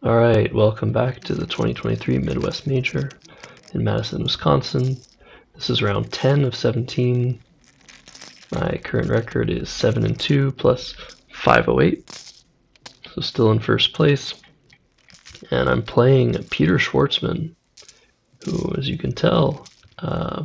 Alright, welcome back to the 2023 Midwest Major in Madison, Wisconsin. This is round 10 of 17. My current record is 7-2 plus 508, so still in first place. And I'm playing Peter Schwartzman, who, as you can tell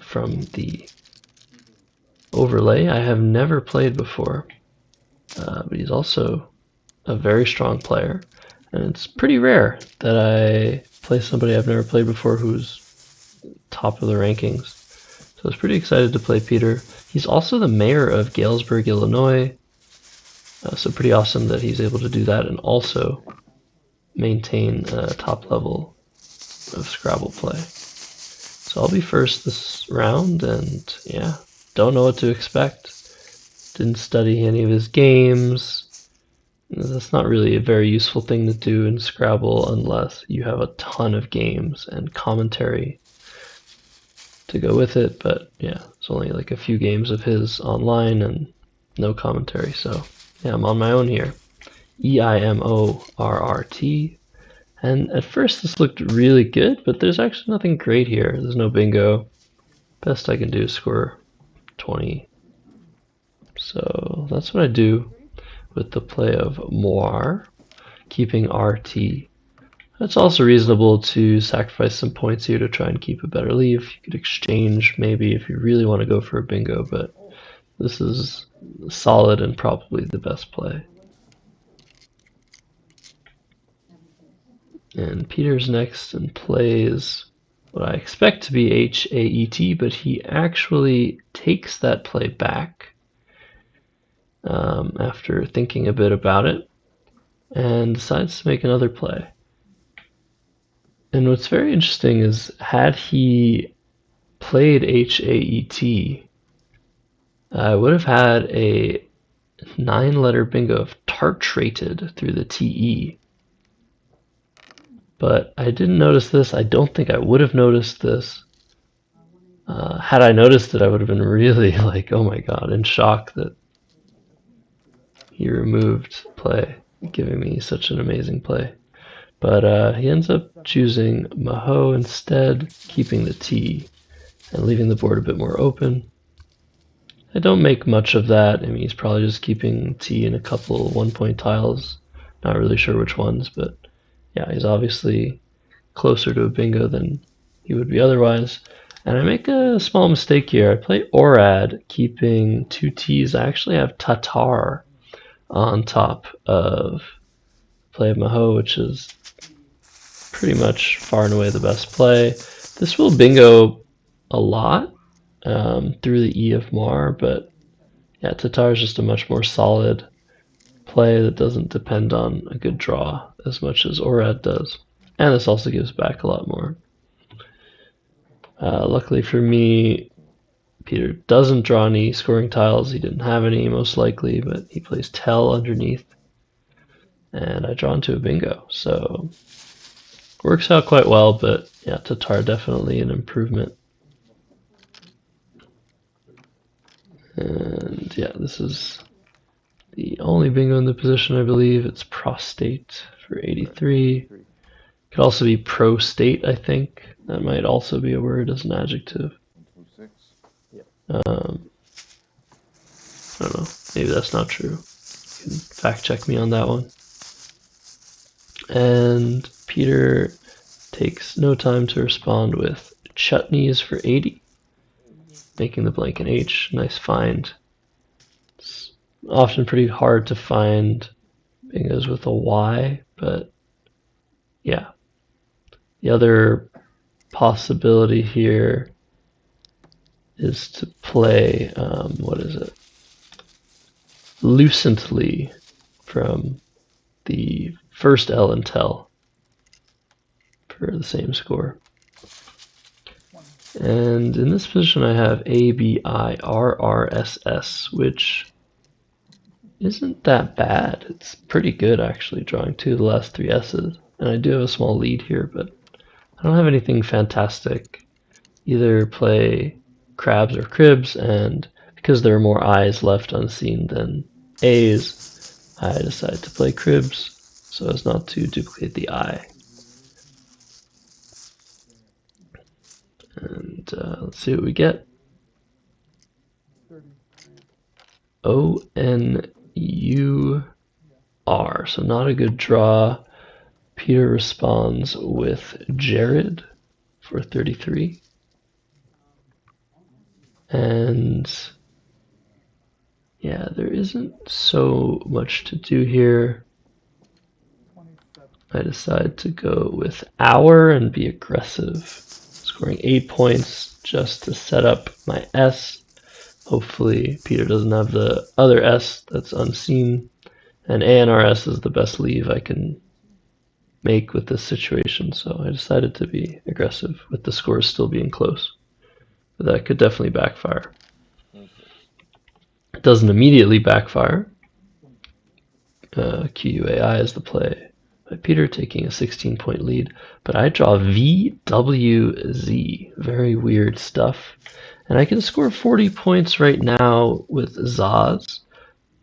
from the overlay, I have never played before. But he's also a very strong player. And it's pretty rare that I play somebody I've never played before who's top of the rankings. So I was pretty excited to play Peter. He's also the mayor of Galesburg, Illinois. So pretty awesome that he's able to do that and also maintain a top level of Scrabble play. So I'll be first this round, and yeah, don't know what to expect. Didn't study any of his games. That's not really a very useful thing to do in Scrabble unless you have a ton of games and commentary to go with it, but yeah, it's only like a few games of his online and no commentary, so yeah, I'm on my own here. EIMORRT, and at first this looked really good, but there's actually nothing great here. There's no bingo. Best I can do is score 20. So that's what I do with the play of Moir, keeping RT. It's also reasonable to sacrifice some points here to try and keep a better lead. You could exchange maybe if you really want to go for a bingo, but this is solid and probably the best play. And Peter's next and plays what I expect to be HAET, but he actually takes that play back after thinking a bit about it and decides to make another play. And what's very interesting is, had he played HAET, I would have had a 9-letter bingo of tartrated through the TE. But I didn't notice this. I don't think I would have noticed this. Had I noticed it, I would have been really like, oh my god, in shock that he removed play, giving me such an amazing play. But he ends up choosing Maho instead, keeping the T and leaving the board a bit more open. I don't make much of that. I mean, he's probably just keeping T in a couple 1-point tiles. Not really sure which ones, but yeah, he's obviously closer to a bingo than he would be otherwise. And I make a small mistake here. I play Orad, keeping 2 T's. I actually have Tatar on top of play of Maho, which is pretty much far and away the best play. This will bingo a lot through the E of Mar, but yeah, Tatar is just a much more solid play that doesn't depend on a good draw as much as Orad does. And this also gives back a lot more. Luckily for me, Peter doesn't draw any scoring tiles. He didn't have any, most likely, but he plays Tell underneath. And I draw into a bingo, so works out quite well, but yeah, Tatar definitely an improvement. And yeah, this is the only bingo in the position, I believe. It's prostate for 83. Could also be pro-state, I think. That might also be a word as an adjective. I don't know. Maybe that's not true. You can fact check me on that one. And Peter takes no time to respond with chutneys for 80, making the blank an H. Nice find. It's often pretty hard to find bingos with a Y, but yeah. The other possibility here is to play, what is it? Lucently from the first L in Tell for the same score. And in this position I have ABIRRSS, which isn't that bad. It's pretty good actually, drawing 2 of the last 3 S's. And I do have a small lead here, but I don't have anything fantastic. Either play crabs or cribs, and because there are more I's left unseen than A's, I decide to play cribs so as not to duplicate the I. Let's see what we get. O-N-U-R. So not a good draw. Peter responds with Jared for 33. And yeah, there isn't so much to do here. I decide to go with Hour and be aggressive, scoring 8 points just to set up my S. Hopefully Peter doesn't have the other S that's unseen, and ANRS is the best leave I can make with this situation, so I decided to be aggressive with the scores still being close. But that could definitely backfire. It doesn't immediately backfire. QUAI is the play by Peter, taking a 16-point lead, but I draw VWZ. Very weird stuff. And I can score 40 points right now with Zaz,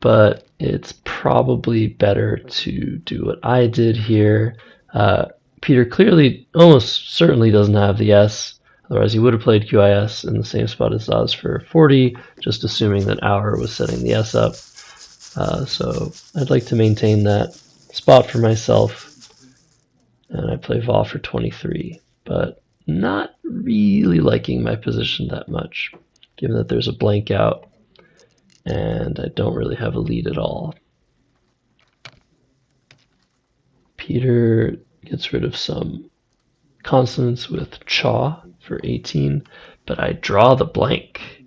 but it's probably better to do what I did here. Peter clearly, almost certainly doesn't have the S, otherwise he would have played QIS in the same spot as Zaz for 40, just assuming that Hour was setting the S up. So I'd like to maintain that spot for myself, and I play Vol for 23, but not really liking my position that much, given that there's a blank out and I don't really have a lead at all. Peter gets rid of some consonants with chaw for 18, but I draw the blank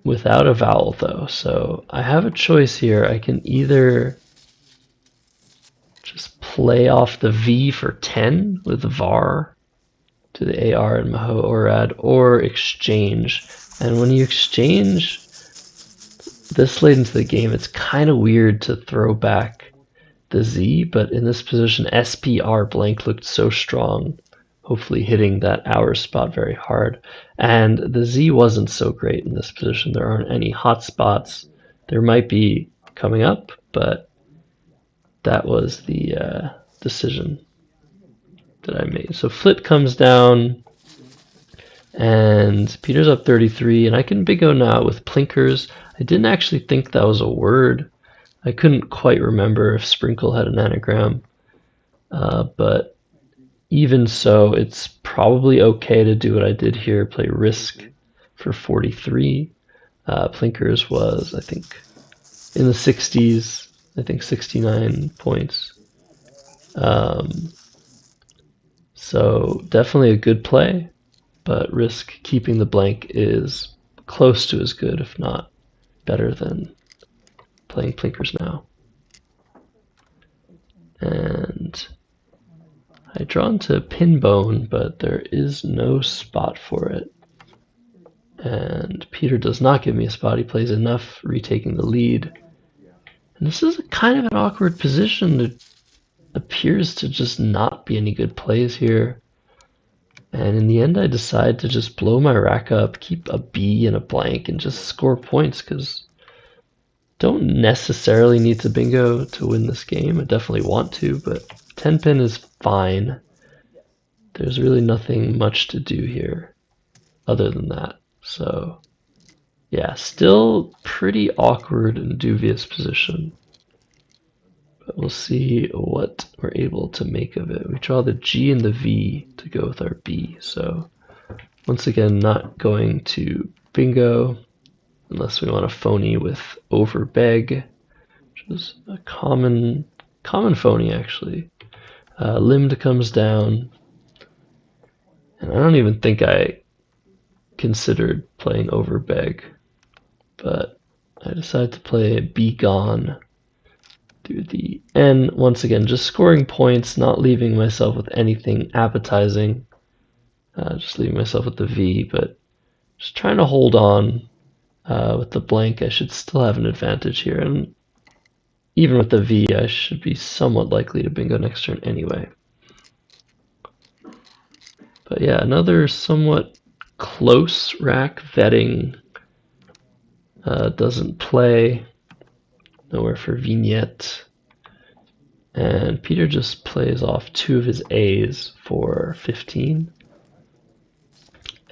without a vowel though, so I have a choice here. I can either just play off the V for 10 with var to the AR and Maho Orad, or exchange. And when you exchange this late into the game, it's kind of weird to throw back the Z, but in this position, SPR blank looked so strong, hopefully hitting that Hour spot very hard. And the Z wasn't so great in this position. There aren't any hot spots. There might be coming up, but that was the decision that I made. So Flit comes down, and Peter's up 33, and I can bingo now with Plinkers. I didn't actually think that was a word. I couldn't quite remember if Sprinkle had an anagram, but even so, it's probably okay to do what I did here, play Risk for 43. Plinkers was, I think, in the 60s, I think 69 points. So definitely a good play, but Risk keeping the blank is close to as good, if not better than playing Plinkers now. And I draw into Pinbone, but there is no spot for it. And Peter does not give me a spot. He plays enough, retaking the lead. And this is kind of an awkward position. There appears to just not be any good plays here. And in the end, I decide to just blow my rack up, keep a B and a blank, and just score points, because don't necessarily need to bingo to win this game. I definitely want to, but 10 pin is fine. There's really nothing much to do here other than that. So yeah, still pretty awkward and dubious position. But we'll see what we're able to make of it. We draw the G and the V to go with our B. So once again, not going to bingo unless we want to phony with overbeg, which is a common phony actually. Limd comes down, and I don't even think I considered playing overbeg, but I decided to play Be Gone through the N. Once again, just scoring points, not leaving myself with anything appetizing, just leaving myself with the V, but just trying to hold on. With the blank, I should still have an advantage here, and even with the V, I should be somewhat likely to bingo next turn anyway. But yeah, another somewhat close rack. Vetting doesn't play. Nowhere for Vignette. And Peter just plays off 2 of his A's for 15.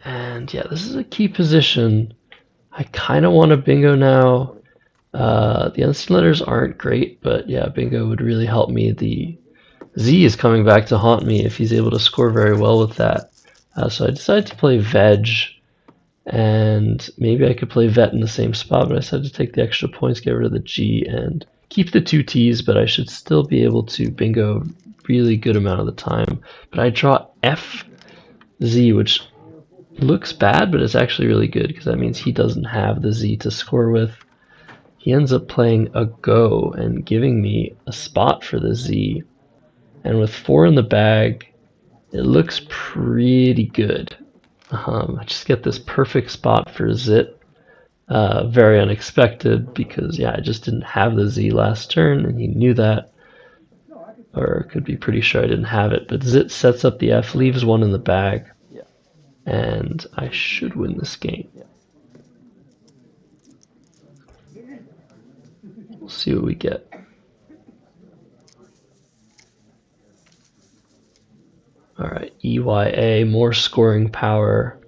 And yeah, this is a key position. I kind of want a bingo now. The unseen letters aren't great, but yeah, bingo would really help me. The Z is coming back to haunt me if he's able to score very well with that. So I decided to play veg, and maybe I could play vet in the same spot, but I decided to take the extra points, get rid of the G, and keep the two T's, but I should still be able to bingo really good amount of the time. But I draw F, Z, which looks bad, but it's actually really good because that means he doesn't have the Z to score with. He ends up playing a go and giving me a spot for the Z. And with 4 in the bag, it looks pretty good. I just get this perfect spot for Zit. Very unexpected because, yeah, I just didn't have the Z last turn and he knew that. Or could be pretty sure I didn't have it. But Zit sets up the F, leaves 1 in the bag. And I should win this game. We'll see what we get. Alright, EYA, more scoring power.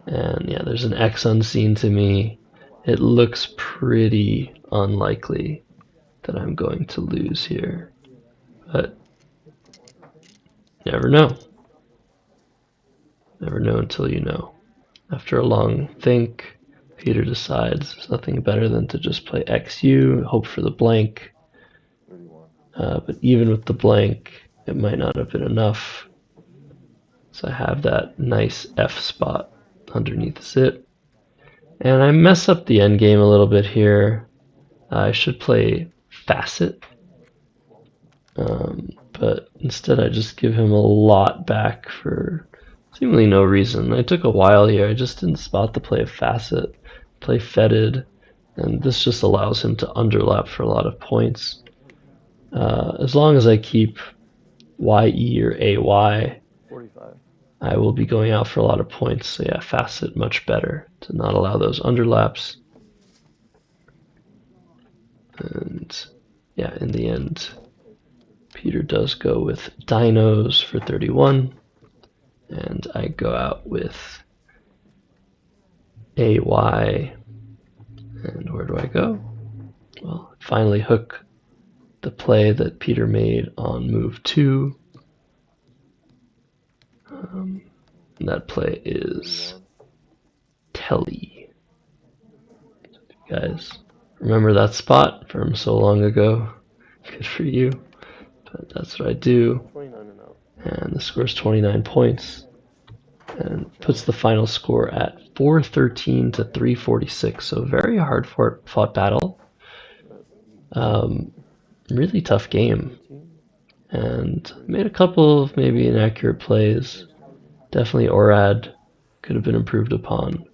And yeah, there's an X unseen to me. It looks pretty unlikely that I'm going to lose here. But never know. Never know until you know. After a long think, Peter decides there's nothing better than to just play XU, hope for the blank. But even with the blank, it might not have been enough. So I have that nice F spot underneath Zit. And I mess up the endgame a little bit here. I should play Facet. But instead I just give him a lot back for seemingly no reason. I took a while here. I just didn't spot the play of Facet, play Fetid, and this just allows him to underlap for a lot of points. As long as I keep YE or AY, I will be going out for a lot of points. So yeah, Facet much better to not allow those underlaps. And yeah, in the end, Peter does go with Dinos for 31. And I go out with AY. And where do I go? Well, finally hook the play that Peter made on move 2. And that play is Telly. Guys, remember that spot from so long ago? Good for you. But that's what I do. And the score is 29 points. And puts the final score at 413 to 346. So very hard fought battle. Really tough game. And made a couple of maybe inaccurate plays. Definitely Orad could have been improved upon.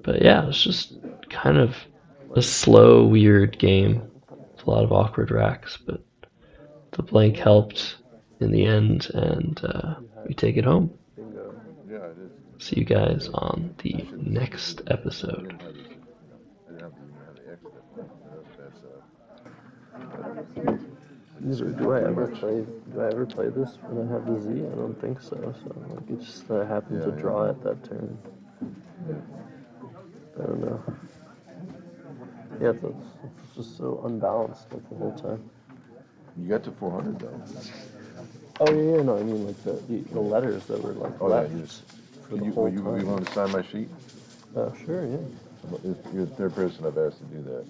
But yeah, it's just kind of a slow, weird game. It's a lot of awkward racks, but the blank helped in the end, and we take it home. See you guys on the next episode. Do I ever play this when I have the Z? I don't think so. So like it just happened to draw at that turn. I don't know. Yeah, it's just so unbalanced like the whole time. You got to 400 though. Oh yeah, no, I mean like the letters that were like left. For the whole time. You want to sign my sheet? Sure, yeah. You're the third person I've asked to do that.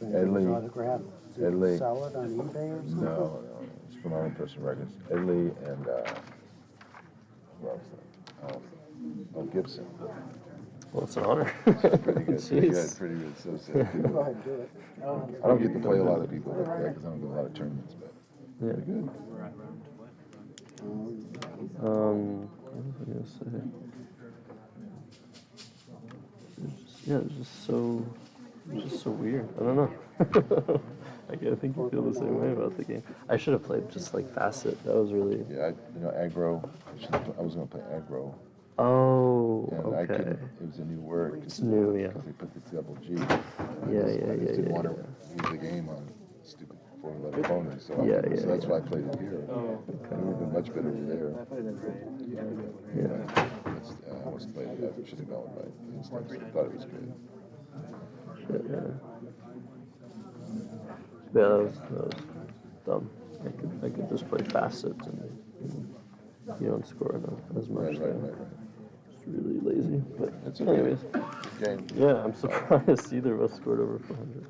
Edley. Sell it on eBay or something? No, it's for my own personal records. Edley and Gibson. Well, it's an honor. Pretty good. Jeez. Pretty good. So sad. Go ahead and do it. I don't get to play a lot of people like that because I don't do a lot of tournaments, but Yeah. pretty good. What was I gonna say? It's just so weird. I don't know. I think you feel the same way about the game. I should have played just like Facet. That was really. Yeah, aggro. I was gonna play aggro. Oh, And okay. it was a new word. It's new, yeah. Because they put the double G. Yeah. I just didn't want to lose the game on stupid for me by the pony, so, Yeah, so that's yeah. why I played it here. It would have been much better over there. I almost played it. I should have gone with my instincts. I thought it was good. Yeah, that was dumb. I could just play facets and you don't score as much. Right. It's really lazy. But It's okay. anyways, Game. yeah, I'm surprised either of us scored over 400.